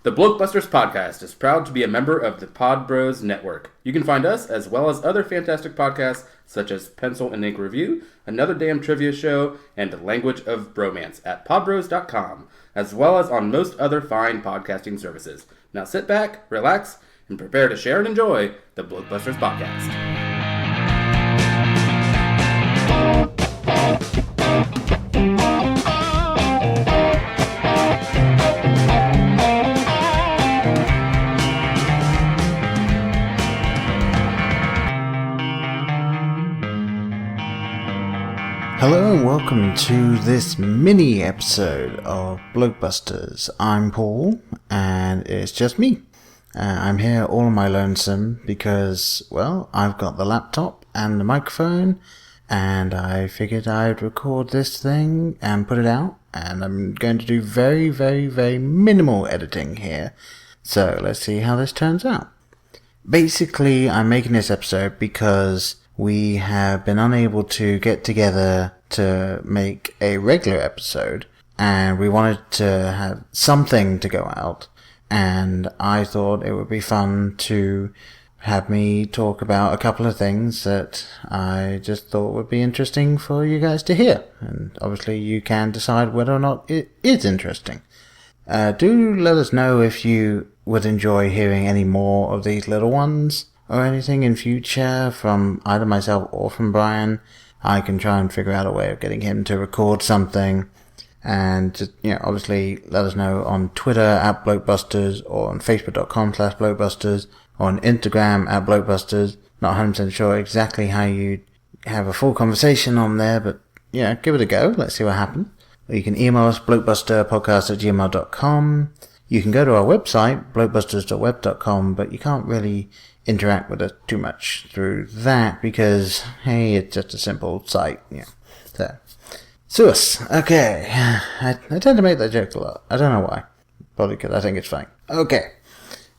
The Blokebusters podcast is proud to be a member of the Pod Bros Network. You can find us, as well as other fantastic podcasts, such as Pencil and Ink Review, Another Damn Trivia Show, and Language of Bromance at podbros.com, as well as on most other fine podcasting services. Now sit back, relax, and prepare to share and enjoy the Blokebusters podcast. Hello and welcome to this mini episode of Blokebusters. I'm Paul and it's just me. I'm here all on my lonesome because, well, I've got the laptop and the microphone and I figured I'd record this thing and put it out, and I'm going to do very minimal editing here. So let's see how this turns out. Basically, I'm making this episode because we have been unable to get together to make a regular episode, and we wanted to have something to go out, and I thought it would be fun to have me talk about a couple of things that I just thought would be interesting for you guys to hear, and obviously you can decide whether or not it is interesting. Do let us know if you would enjoy hearing any more of these little ones or anything in future from either myself or from Brian. I can try and figure out a way of getting him to record something, and just, obviously let us know on Twitter at Blokebusters, or on Facebook.com/Blokebusters, or on Instagram at Blokebusters. Not 100% sure exactly how you have a full conversation on there, but give it a go. Let's see what happens. You can email us blokebusterpodcast@gmail.com. You can go to our website, blokebusters.web.com, but you can't really interact with us too much through that because, hey, it's just a simple site. So, sue us. Okay. I tend to make that joke a lot. I don't know why. Probably because I think it's funny. Okay.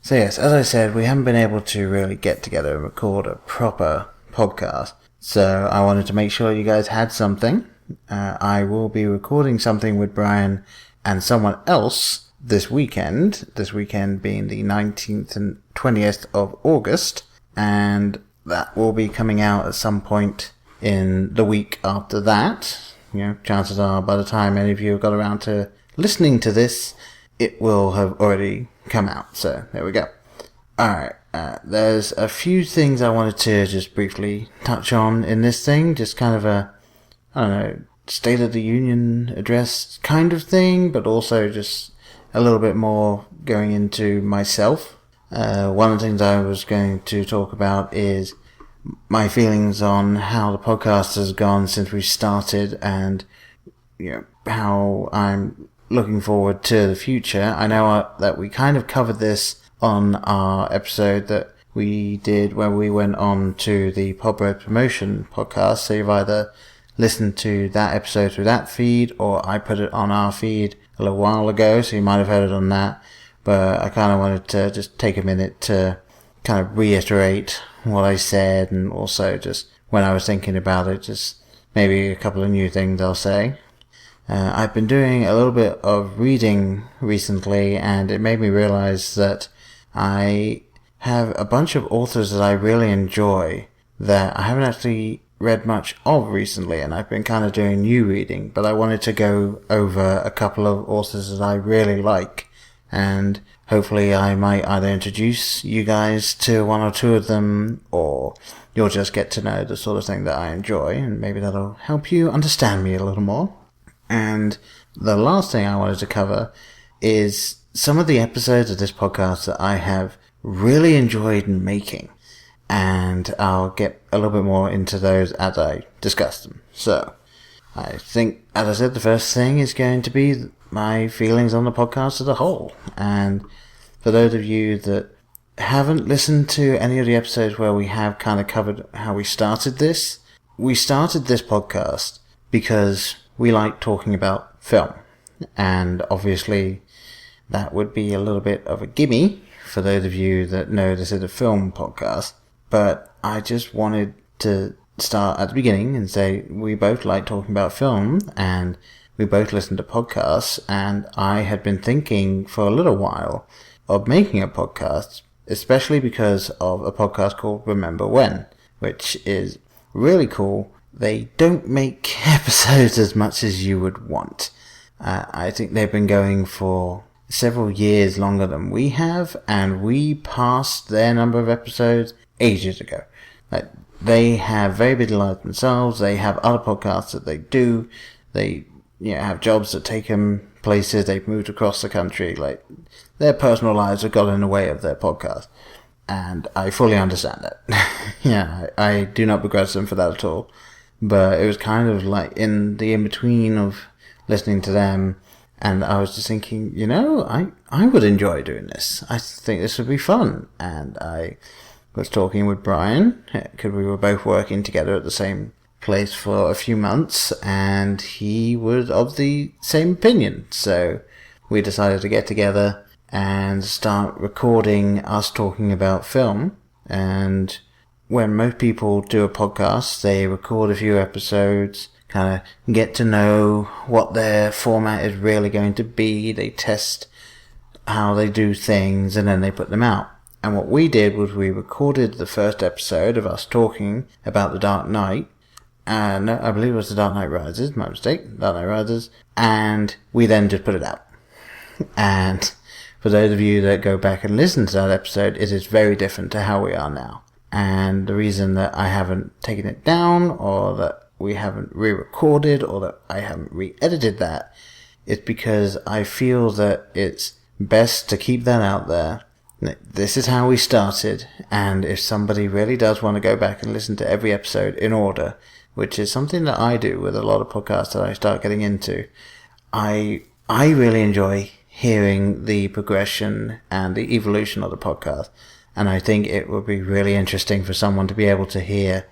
So yes, as I said, we haven't been able to really get together and record a proper podcast. So I wanted to make sure you guys had something. I will be recording something with Brian and someone else this weekend being the 19th and 20th of August, and that will be coming out at some point in the week after that. Chances are by the time any of you have got around to listening to this, it will have already come out. So there we go. Alright, there's a few things I wanted to just briefly touch on in this thing, just kind of a, State of the Union address kind of thing, but also just a little bit more going into myself. One of the things I was going to talk about is my feelings on how the podcast has gone since we started, and how I'm looking forward to the future. I know that we kind of covered this on our episode that we did when we went on to the Podbread Promotion podcast, so you've either listened to that episode through that feed, or I put it on our feed a little while ago, so you might have heard it on that. But I kind of wanted to just take a minute to kind of reiterate what I said, and also just when I was thinking about it, just maybe a couple of new things I'll say. I've been doing a little bit of reading recently, and it made me realize that I have a bunch of authors that I really enjoy that I haven't actually read much of recently, and I've been kind of doing new reading, but I wanted to go over a couple of authors that I really like, and hopefully I might either introduce you guys to one or two of them, or you'll just get to know the sort of thing that I enjoy, and maybe that'll help you understand me a little more. And the last thing I wanted to cover is some of the episodes of this podcast that I have really enjoyed making, and I'll get a little bit more into those as I discuss them. So, I think, as I said, the first thing is going to be my feelings on the podcast as a whole. And for those of you that haven't listened to any of the episodes where we have kind of covered how we started this podcast because we like talking about film. And obviously, that would be a little bit of a gimme for those of you that know this is a film podcast. But I just wanted to start at the beginning and say we both like talking about film, and we both listen to podcasts, and I had been thinking for a little while of making a podcast, especially because of a podcast called Remember When, which is really cool. They don't make episodes as much as you would want. I think they've been going for several years longer than we have, and we passed their number of episodes ages ago. Like, they have very busy lives themselves. They have other podcasts that they do. They have jobs that take them places. They've moved across the country. Like, their personal lives have got in the way of their podcast. And I fully understand that. I do not begrudge them for that at all. But it was kind of like in the in-between of listening to them, and I was just thinking, I would enjoy doing this. I think this would be fun. And I was talking with Brian, because we were both working together at the same place for a few months, and he was of the same opinion. So we decided to get together and start recording us talking about film. And when most people do a podcast, they record a few episodes, kind of get to know what their format is really going to be. They test how they do things, and then they put them out. And what we did was we recorded the first episode of us talking about The Dark Knight. And I believe it was The Dark Knight Rises, my mistake, Dark Knight Rises. And we then just put it out. And for those of you that go back and listen to that episode, it is very different to how we are now. And the reason that I haven't taken it down, or that we haven't re-recorded, or that I haven't re-edited that, is because I feel that it's best to keep that out there. This is how we started, and if somebody really does want to go back and listen to every episode in order, which is something that I do with a lot of podcasts that I start getting into, I really enjoy hearing the progression and the evolution of the podcast. And I think it would be really interesting for someone to be able to hear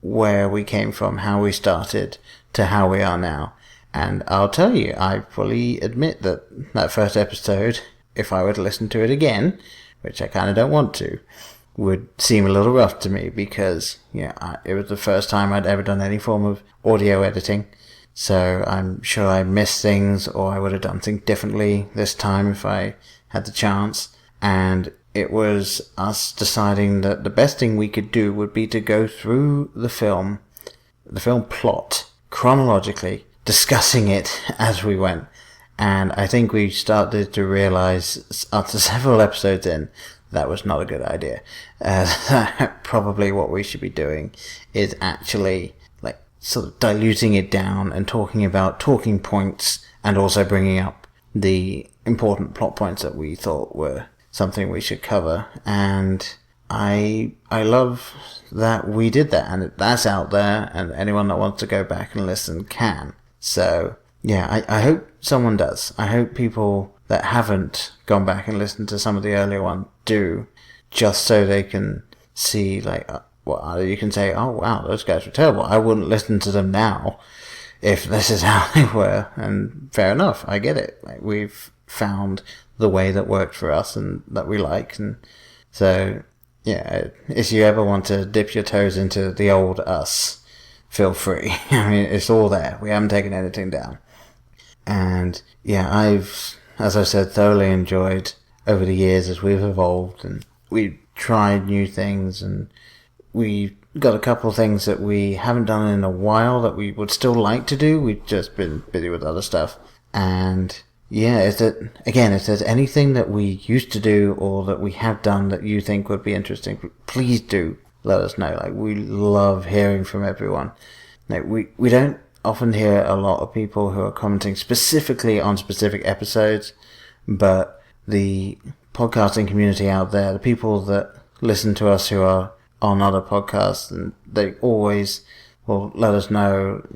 where we came from, how we started, to how we are now. And I'll tell you, I fully admit that first episode, if I were to listen to it again, which I kind of don't want to, would seem a little rough to me, because it was the first time I'd ever done any form of audio editing. So I'm sure I missed things, or I would have done things differently this time if I had the chance. And it was us deciding that the best thing we could do would be to go through the film plot, chronologically, discussing it as we went. And I think we started to realize after several episodes in, that was not a good idea. Probably what we should be doing is actually sort of diluting it down and talking about talking points, and also bringing up the important plot points that we thought were something we should cover. And I love that we did that, and that's out there, and anyone that wants to go back and listen can. So I hope someone does. I hope people that haven't gone back and listened to some of the earlier ones do, just so they can see, you can say, oh wow, those guys were terrible. I wouldn't listen to them now if this is how they were. And fair enough, I get it. We've found the way that worked for us and that we like. And so, if you ever want to dip your toes into the old us, feel free. I mean, it's all there. We haven't taken anything down. And I've, as I said, thoroughly enjoyed over the years as we've evolved, and we've tried new things, and we've got a couple of things that we haven't done in a while that we would still like to do. We've just been busy with other stuff. And if there's anything that we used to do or that we have done that you think would be interesting, please do let us know. We love hearing from everyone. We don't often hear a lot of people who are commenting specifically on specific episodes, but the podcasting community out there, the people that listen to us who are on other podcasts, and they always will let us know,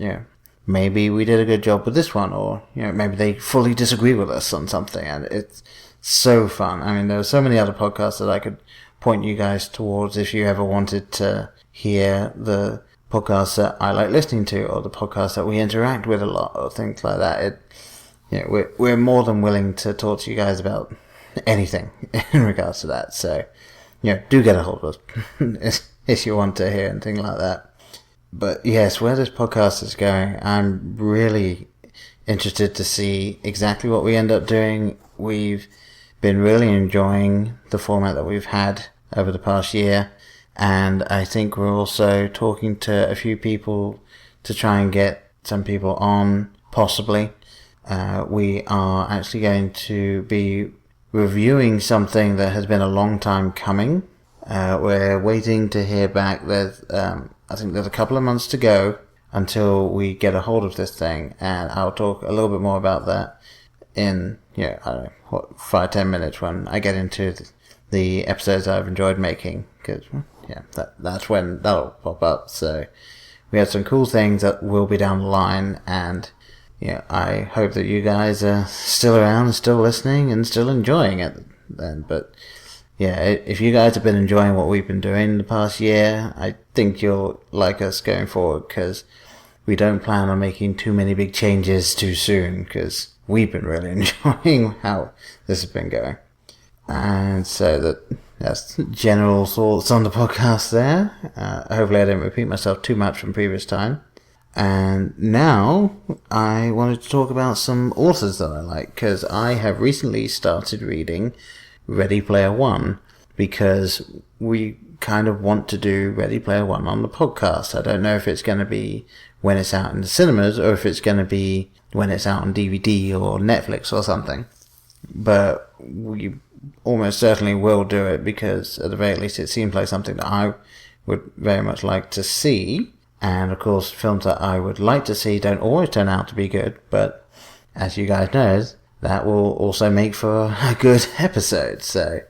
maybe we did a good job with this one, or, maybe they fully disagree with us on something, and it's so fun. I mean, there are so many other podcasts that I could point you guys towards if you ever wanted to hear the podcasts that I like listening to, or the podcasts that we interact with a lot, or things like that. We're more than willing to talk to you guys about anything in regards to that. So, do get a hold of us if you want to hear anything like that. But yes, where this podcast is going, I'm really interested to see exactly what we end up doing. We've been really enjoying the format that we've had over the past year, and I think we're also talking to a few people to try and get some people on, possibly. We are actually going to be reviewing something that has been a long time coming. We're waiting to hear back. I think there's a couple of months to go until we get a hold of this thing, and I'll talk a little bit more about that in, I don't know, 5-10 minutes when I get into the episodes I've enjoyed making, because, that's when that'll pop up. So we have some cool things that will be down the line, and I hope that you guys are still around and still listening and still enjoying it then. But if you guys have been enjoying what we've been doing the past year, I think you'll like us going forward, because we don't plan on making too many big changes too soon, because we've been really enjoying how this has been going. And so that's general thoughts on the podcast there. Hopefully I didn't repeat myself too much from previous time. And now I wanted to talk about some authors that I like, because I have recently started reading Ready Player One, because we kind of want to do Ready Player One on the podcast. I don't know if it's going to be when it's out in the cinemas, or if it's going to be when it's out on DVD or Netflix or something. But we almost certainly will do it, because at the very least it seems like something that I would very much like to see. And of course, films that I would like to see don't always turn out to be good, but as you guys know, that will also make for a good episode. So,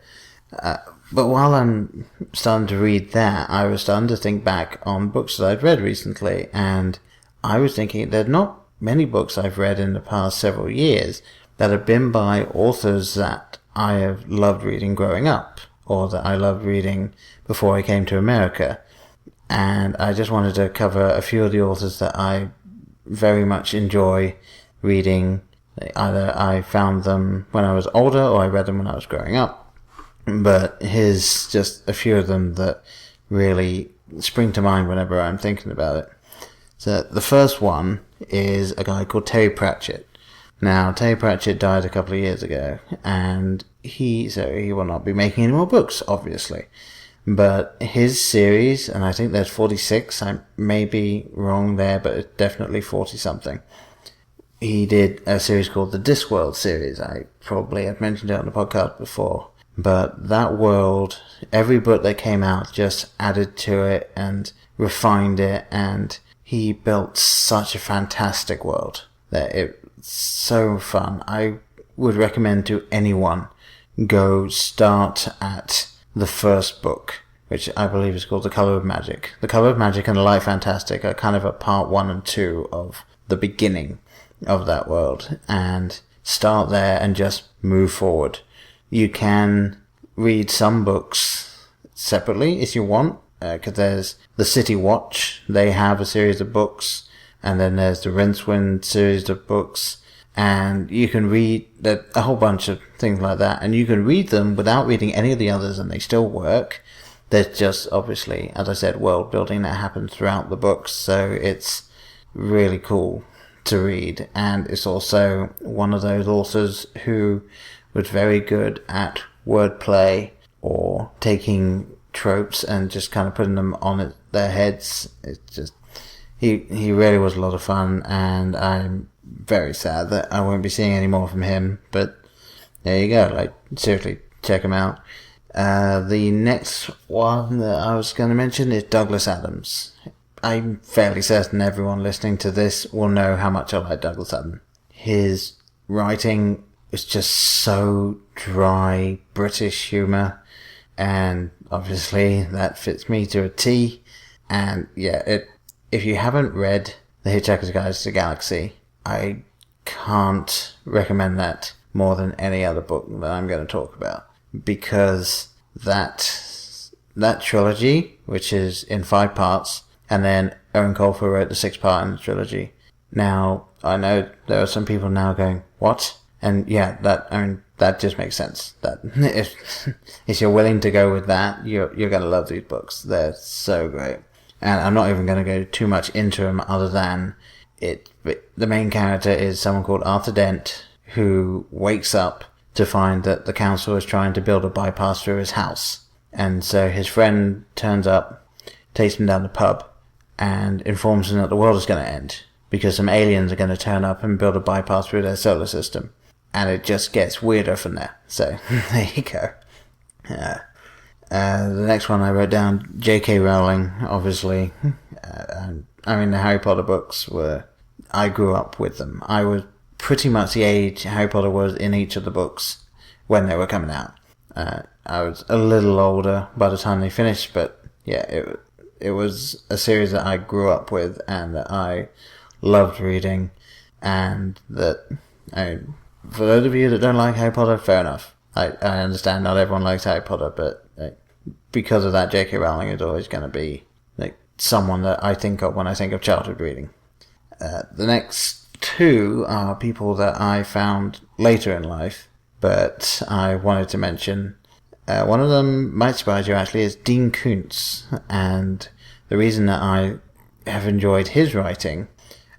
but while I'm starting to read that, I was starting to think back on books that I've read recently, and I was thinking there are not many books I've read in the past several years that have been by authors that I have loved reading growing up, or that I loved reading before I came to America. And I just wanted to cover a few of the authors that I very much enjoy reading. Either I found them when I was older, or I read them when I was growing up. But here's just a few of them that really spring to mind whenever I'm thinking about it. So the first one is a guy called Terry Pratchett. Now, Terry Pratchett died a couple of years ago, and he will not be making any more books, obviously. But his series, and I think there's 46, I may be wrong there, but it's definitely 40-something. He did a series called the Discworld series. I probably have mentioned it on the podcast before. But that world, every book that came out just added to it and refined it, and he built such a fantastic world that it's so fun. I would recommend to anyone, go start at the first book, which I believe is called The Color of Magic. The Color of Magic and The Light Fantastic are kind of a part 1 and 2 of the beginning of that world, and start there and just move forward. You can read some books separately if you want, because there's the City Watch. They have a series of books, and then there's the Rincewind series of books, and you can read a whole bunch of things like that, and you can read them without reading any of the others, and they still work. There's just, obviously, as I said, world building that happens throughout the books, so it's really cool to read. And it's also one of those authors who was very good at wordplay, or taking tropes and just kind of putting them on their heads. It's just, he really was a lot of fun, and I'm very sad that I won't be seeing any more from him. But there you go, seriously, check him out. The next one that I was going to mention is Douglas Adams. I'm fairly certain everyone listening to this will know how much I like Douglas Adams. His writing is just so dry, British humour, and obviously that fits me to a T. And if you haven't read The Hitchhiker's Guide to the Galaxy, I can't recommend that more than any other book that I'm going to talk about, because that trilogy, which is in 5 parts, and then Owen Colfer wrote the 6th part in the trilogy. Now, I know there are some people now going, what? And that just makes sense. That if you're willing to go with that, you're going to love these books. They're so great. And I'm not even going to go too much into them other than the main character is someone called Arthur Dent, who wakes up to find that the council is trying to build a bypass through his house. And so his friend turns up, takes him down the pub, and informs him that the world is going to end because some aliens are going to turn up and build a bypass through their solar system. And it just gets weirder from there. So, there you go. The next one I wrote down, J.K. Rowling, obviously. The Harry Potter books I grew up with them. I was pretty much the age Harry Potter was in each of the books when they were coming out. I was a little older by the time they finished, but yeah, it was a series that I grew up with and that I loved reading, and that, for those of you that don't like Harry Potter, fair enough. I understand not everyone likes Harry Potter, but because of that, J.K. Rowling is always going to be someone that I think of when I think of childhood reading. The next two are people that I found later in life, but I wanted to mention. One of them might surprise you, actually, is Dean Koontz, and the reason that I have enjoyed his writing,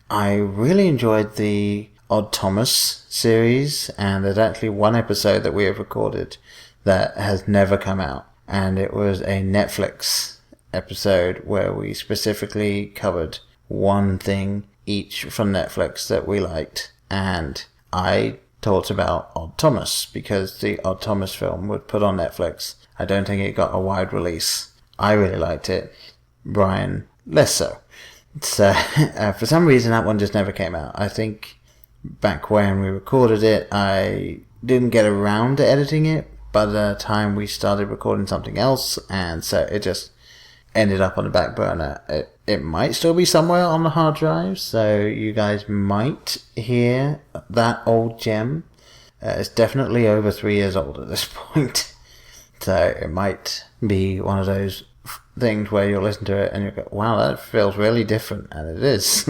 I really enjoyed the Odd Thomas series, and there's actually one episode that we have recorded that has never come out, and it was a Netflix episode where we specifically covered one thing each from Netflix that we liked, and I talked about Odd Thomas because the Odd Thomas film was put on Netflix. I don't think it got a wide release. I really liked it. Brian, less so. So, for some reason that one just never came out. I think back when we recorded it, I didn't get around to editing it by the time we started recording something else, and so it just ended up on the back burner. It might still be somewhere on the hard drive, so you guys might hear that old gem. It's definitely over 3 years old at this point, so it might be one of those things where you'll listen to it and you'll go, wow, that feels really different, and it is.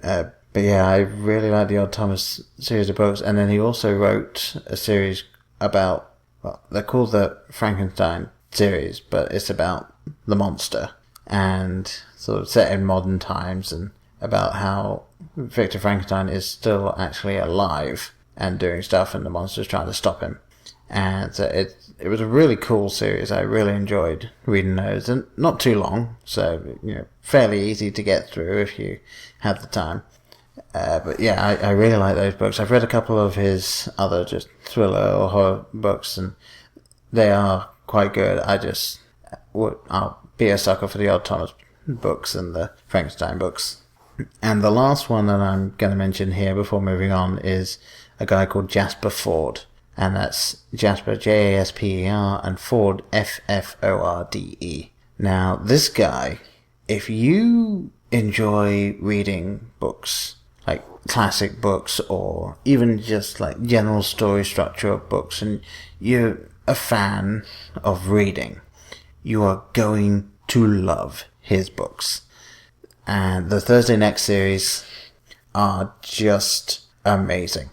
But yeah, I really like the Odd Thomas series of books, and then he also wrote a series about, well, they're called the Frankenstein series, but it's about the monster, and sort of set in modern times, and about how Victor Frankenstein is still actually alive and doing stuff, and the monster's trying to stop him. And it was a really cool series. I really enjoyed reading those, and not too long, so fairly easy to get through if you have the time. But yeah, I really like those books. I've read a couple of his other just thriller or horror books, and they are quite good. I'll be a sucker for the Odd Thomas books and the Frankenstein books. And the last one that I'm going to mention here before moving on is a guy called Jasper Fforde. And that's Jasper, Jasper, and Forde, Fforde. Now, this guy, if you enjoy reading books, like classic books, or even just like general story structure of books, and you're a fan of reading, you are going to love his books. And the Thursday Next series are just amazing.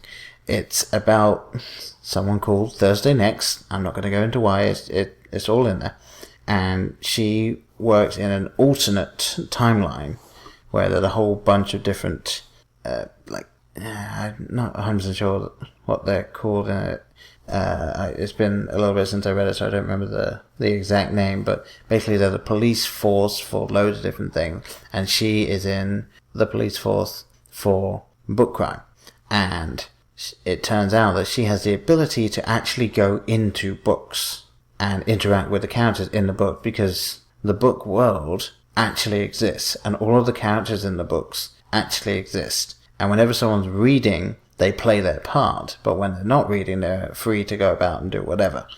It's about someone called Thursday Next. I'm not going to go into why. It's all in there. And she works in an alternate timeline where there's a whole bunch of different, I'm not 100% sure what they're called in it. It's been a little bit since I read it, so I don't remember the exact name, but basically there's a police force for loads of different things, and she is in the police force for book crime. And it turns out that she has the ability to actually go into books and interact with the characters in the book, because the book world actually exists, and all of the characters in the books actually exist. And whenever someone's reading, they play their part, but when they're not reading, they're free to go about and do whatever.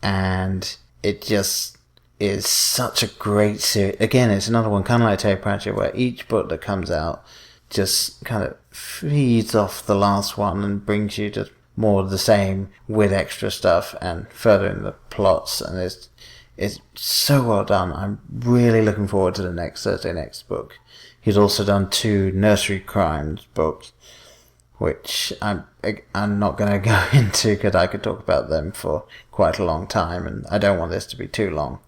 And it just is such a great series. Again, it's another one kind of like Terry Pratchett, where each book that comes out just kind of feeds off the last one and brings you just more of the same with extra stuff and furthering the plots, and it's so well done. I'm really looking forward to the next Thursday Next book. He's also done 2 nursery crimes books, which I'm not going to go into because I could talk about them for quite a long time, and I don't want this to be too long.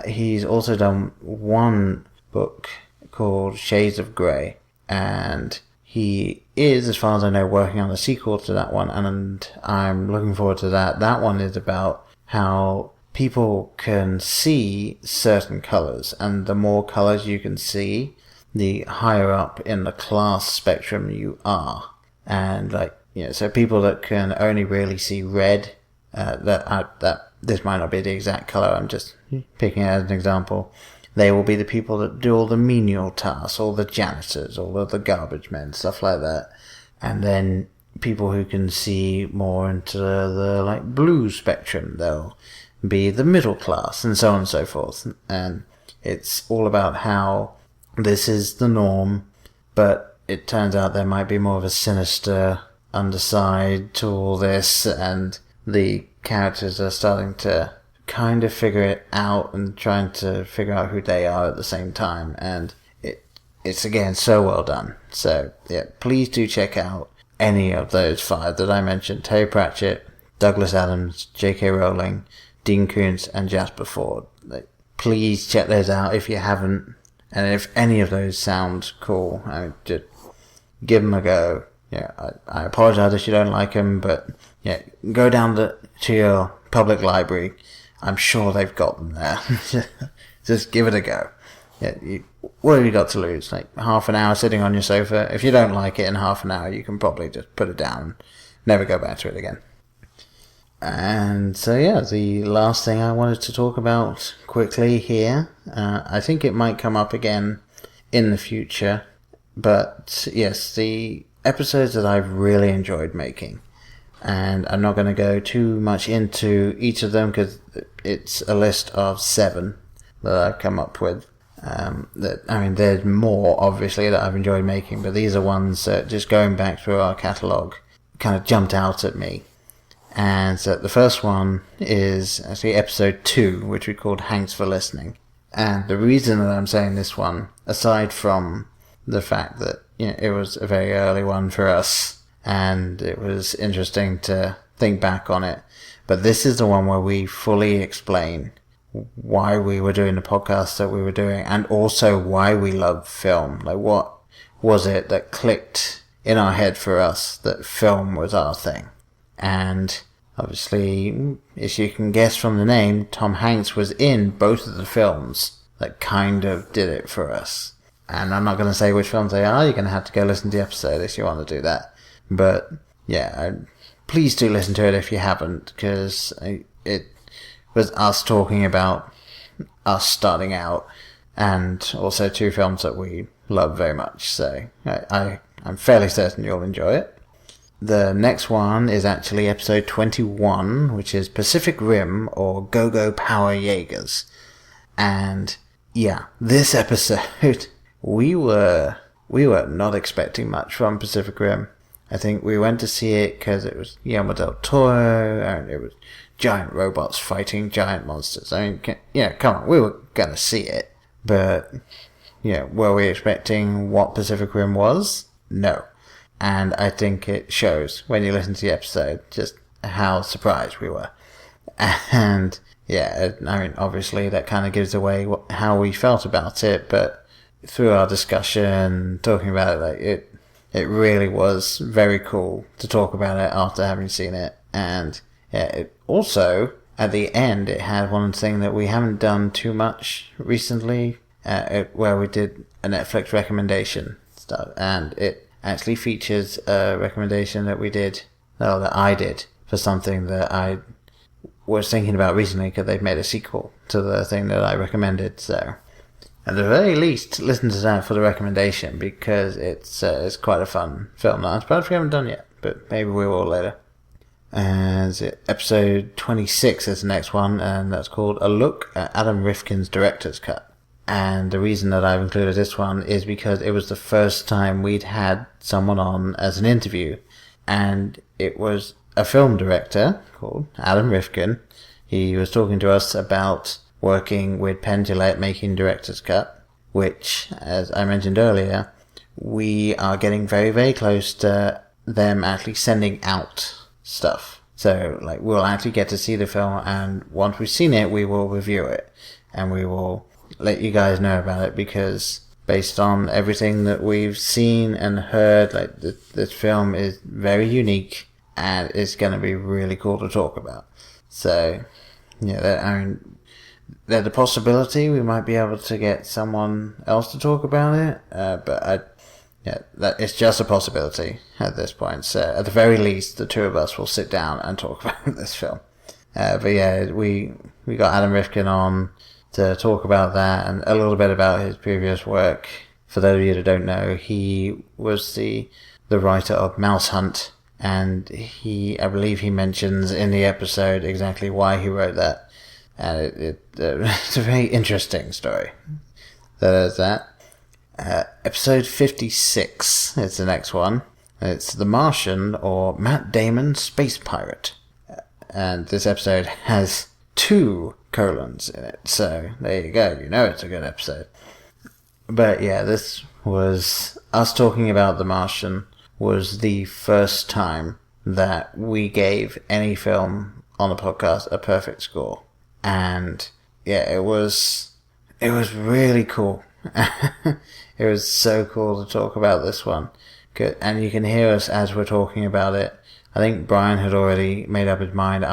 He's also done one book called Shades of Grey, and he is, as far as I know, working on a sequel to that one, and I'm looking forward to that. That one is about how people can see certain colours, and the more colours you can see, the higher up in the class spectrum you are. And so people that can only really see red, that this might not be the exact colour, I'm just picking it as an example. They will be the people that do all the menial tasks, all the janitors, all of the garbage men, stuff like that. And then people who can see more into the blue spectrum, they'll be the middle class, and so on and so forth. And it's all about how this is the norm, but it turns out there might be more of a sinister underside to all this, and the characters are starting to kind of figure it out and trying to figure out who they are at the same time, and it's again so well done. So yeah, please do check out any of those 5 that I mentioned: Terry Pratchett, Douglas Adams, J.K. Rowling, Dean Koontz, and Jasper Fforde. Please check those out if you haven't, and if any of those sound cool, just give them a go. Yeah, I apologize if you don't like them, but yeah, go down to your public library. I'm sure they've got them there. Just give it a go. Yeah, what have you got to lose? Half an hour sitting on your sofa. If you don't like it in half an hour, you can probably just put it down and never go back to it again. And so yeah, the last thing I wanted to talk about quickly here, I think it might come up again in the future, but yes, the episodes that I've really enjoyed making. And I'm not going to go too much into each of them because it's a list of 7 that I've come up with. There's more obviously that I've enjoyed making, but these are ones that, just going back through our catalogue, kind of jumped out at me. And so the first one is actually episode 2, which we called Hanks for Listening. And the reason that I'm saying this one, aside from the fact that it was a very early one for us, and it was interesting to think back on it. But this is the one where we fully explain why we were doing the podcast that we were doing, and also why we love film. What was it that clicked in our head for us that film was our thing? And obviously, as you can guess from the name, Tom Hanks was in both of the films that kind of did it for us. And I'm not going to say which films they are. You're going to have to go listen to the episode if you want to do that. But yeah, please do listen to it if you haven't, because it was us talking about us starting out, and also 2 films that we love very much. So I'm fairly certain you'll enjoy it. The next one is actually episode 21, which is Pacific Rim, or Go-Go Power Jaegers. And yeah, this episode, we were not expecting much from Pacific Rim. I think we went to see it because it was Guillermo del Toro, and it was giant robots fighting giant monsters. Come on, we were going to see it. But, were we expecting what Pacific Rim was? No. And I think it shows when you listen to the episode just how surprised we were. And, obviously that kind of gives away how we felt about it, but through our discussion, talking about it, it really was very cool to talk about it after having seen it. And it also, at the end, it had one thing that we haven't done too much recently, where we did a Netflix recommendation stuff. And it actually features a recommendation that I did for something that I was thinking about recently, because they've made a sequel to the thing that I recommended. So at the very least, listen to that for the recommendation, because it's quite a fun film that I'm surprised we haven't done yet, but maybe we will later. And episode 26 is the next one, and that's called A Look at Adam Rifkin's Director's Cut. And the reason that I've included this one is because it was the first time we'd had someone on as an interview, and it was a film director called Adam Rifkin. He was talking to us about working with Penn Jillette making Director's Cut, which, as I mentioned earlier, we are getting very, very close to them actually sending out stuff. So, we'll actually get to see the film, and once we've seen it, we will review it, and we will let you guys know about it, because based on everything that we've seen and heard. Like this film is very unique, and it's going to be really cool to talk about. So, yeah, there's a possibility we might be able to get someone else to talk about it, but it's just a possibility at this point. So, at the very least, the two of us will sit down and talk about this film. But yeah, we got Adam Rifkin on to talk about that and a little bit about his previous work. For those of you that don't know, he was the writer of Mouse Hunt, and I believe he mentions in the episode exactly why he wrote that. And it's a very interesting story. So there's that. Episode 56 is the next one. It's The Martian, or Matt Damon Space Pirate. And this episode has 2 colons in it. So there you go. You know it's a good episode. But yeah, this was us talking about The Martian. Was the first time that we gave any film on the podcast a perfect score. And yeah, it was really cool. It was so cool to talk about this one. Good. And you can hear us as we're talking about it. I think Brian had already made up his mind.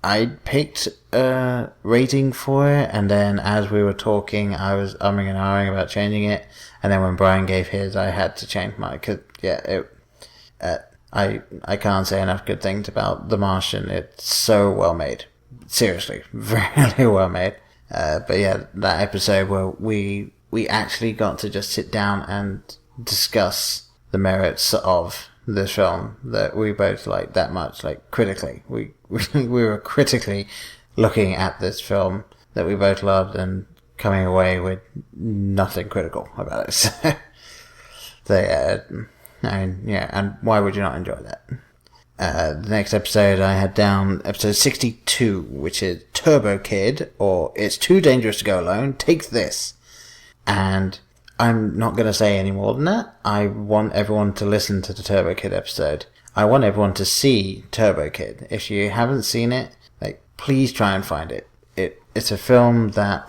I picked a rating for it, and then as we were talking, I was umming and ahhing about changing it. And then when Brian gave his, I had to change mine. Cause I can't say enough good things about The Martian. It's so well made. Seriously, really well made. But yeah, that episode where we actually got to just sit down and discuss the merits of this film that we both liked that much, like critically. We were critically looking at this film that we both loved and coming away with nothing critical about it. So yeah, and why would you not enjoy that? The next episode I had down, episode 62, which is Turbo Kid, or It's Too Dangerous to Go Alone, Take This. And I'm not going to say any more than that. I want everyone to listen to the Turbo Kid episode. I want everyone to see Turbo Kid. If you haven't seen it, please try and find it. It's a film that,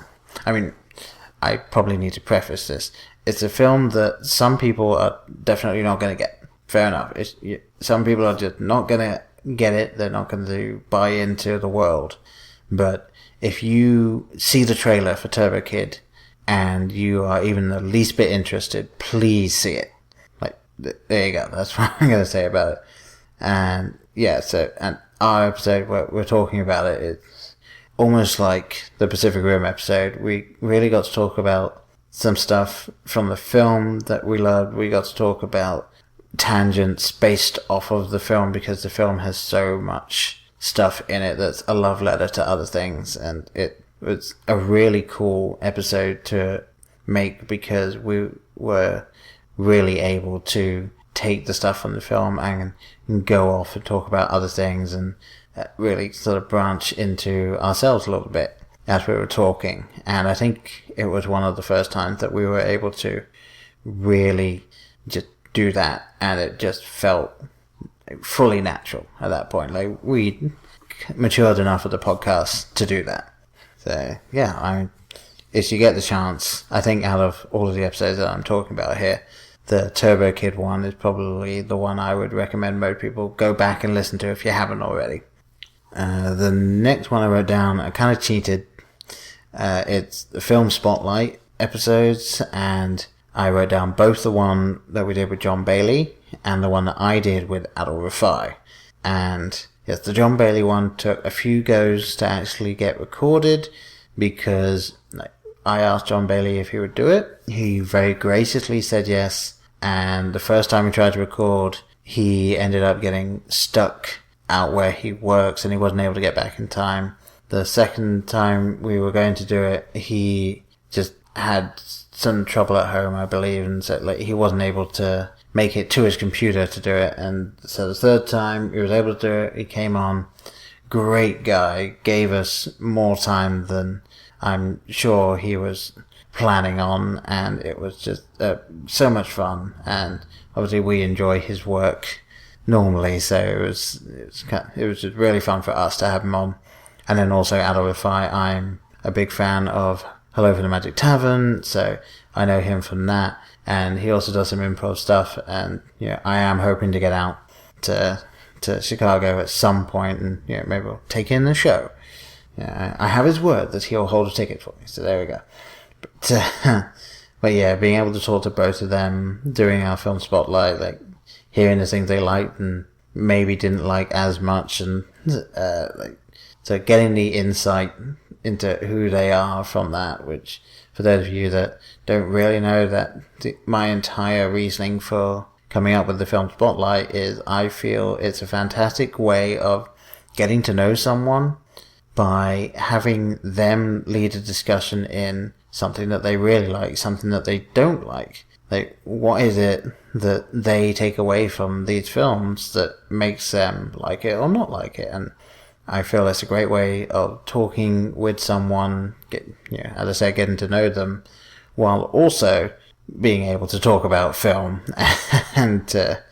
I probably need to preface this. It's a film that some people are definitely not going to get. Fair enough. Some people are just not going to get it. They're not going to buy into the world. But if you see the trailer for Turbo Kid and you are even the least bit interested, please see it. There you go. That's what I'm going to say about it. And yeah, and our episode where we're talking about it, it's almost like the Pacific Rim episode. We really got to talk about some stuff from the film that we loved. We got to talk about tangents based off of the film, because the film has so much stuff in it that's a love letter to other things, and it was a really cool episode to make because we were really able to take the stuff from the film and go off and talk about other things and really sort of branch into ourselves a little bit as we were talking. And I think it was one of the first times that we were able to really just do that, and it just felt fully natural at that point. We matured enough of the podcast to do that. So yeah, if you get the chance, I think out of all of the episodes that I'm talking about here, the Turbo Kid one is probably the one I would recommend most people go back and listen to if you haven't already. The next one I wrote down, I kind of cheated. It's the film Spotlight episodes, and I wrote down both the one that we did with John Bailey and the one that I did with Adol Rafai. And yes, the John Bailey one took a few goes to actually get recorded, because I asked John Bailey if he would do it. He very graciously said yes. And the first time we tried to record, he ended up getting stuck out where he works and he wasn't able to get back in time. The second time we were going to do it, he just had some trouble at home, I believe, and so he wasn't able to make it to his computer to do it. And so the third time he was able to do it, he came on. Great guy, gave us more time than I'm sure he was planning on, and it was just so much fun. And obviously we enjoy his work normally, so it was just really fun for us to have him on. And then also Adol Rafai, I'm a big fan of Hello from the Magic Tavern, so I know him from that. And he also does some improv stuff, and I am hoping to get out to Chicago at some point, and maybe we'll take in the show. I have his word that he'll hold a ticket for me, so there we go. But yeah, being able to talk to both of them during our film spotlight, like hearing the things they liked and maybe didn't like as much, and so getting the insight into who they are from that, which for those of you that don't really know, that my entire reasoning for coming up with the film spotlight is I feel it's a fantastic way of getting to know someone by having them lead a discussion in something that they really like, something that they don't like. Like, what is it that they take away from these films that makes them like it or not like it? And I feel it's a great way of talking with someone, as I say, getting to know them, while also being able to talk about film and to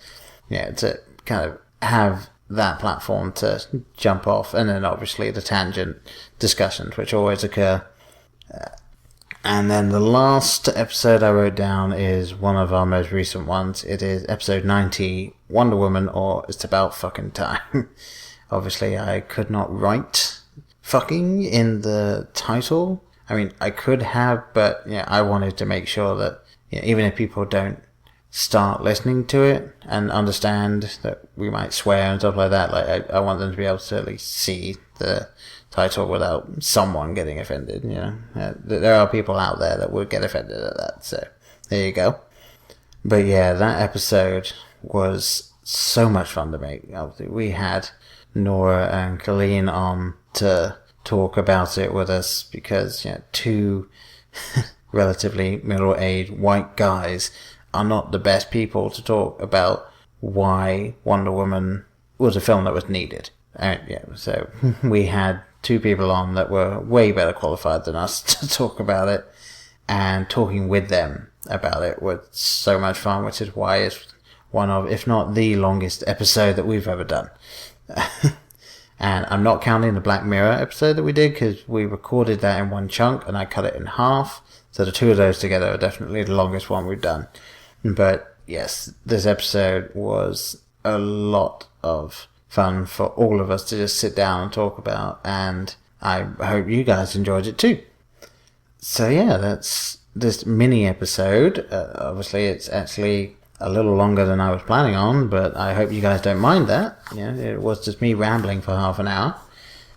kind of have that platform to jump off, and then obviously the tangent discussions, which always occur. And then the last episode I wrote down is one of our most recent ones. It is episode 90, Wonder Woman, or It's About Fucking Time. Obviously, I could not write fucking in the title. I mean, I could have, but I wanted to make sure that even if people don't start listening to it and understand that we might swear and stuff like that, like I want them to be able to at least see the title without someone getting offended. There are people out there that would get offended at that, so there you go. But yeah, that episode was so much fun to make. Obviously, we had Nora and Colleen on to talk about it with us, because two relatively middle-aged white guys are not the best people to talk about why Wonder Woman was a film that was needed. So we had two people on that were way better qualified than us to talk about it, and talking with them about it was so much fun, which is why it's one of, if not the longest episode that we've ever done. And I'm not counting the Black Mirror episode that we did, because we recorded that in one chunk and I cut it in half. So the two of those together are definitely the longest one we've done. But yes, this episode was a lot of fun for all of us to just sit down and talk about, and I hope you guys enjoyed it too. So yeah, that's this mini episode. Obviously, it's actually a little longer than I was planning on, but I hope you guys don't mind that. It was just me rambling for half an hour.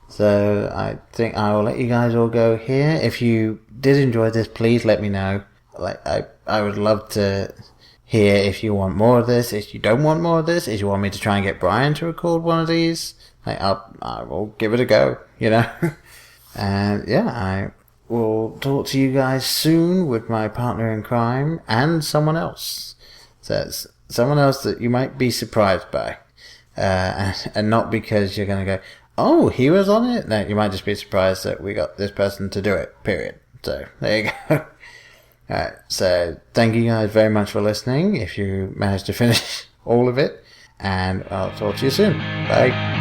So I think I will let you guys all go here. If you did enjoy this, please let me know. I would love to hear if you want more of this, if you don't want more of this, if you want me to try and get Brian to record one of these. I will give it a go, And yeah, I will talk to you guys soon with my partner in crime and someone else. So it's someone else that you might be surprised by. And not because you're going to go, oh, he was on it. No, you might just be surprised that we got this person to do it, period. So there you go. Alright, so thank you guys very much for listening, if you managed to finish all of it, and I'll talk to you soon. Bye.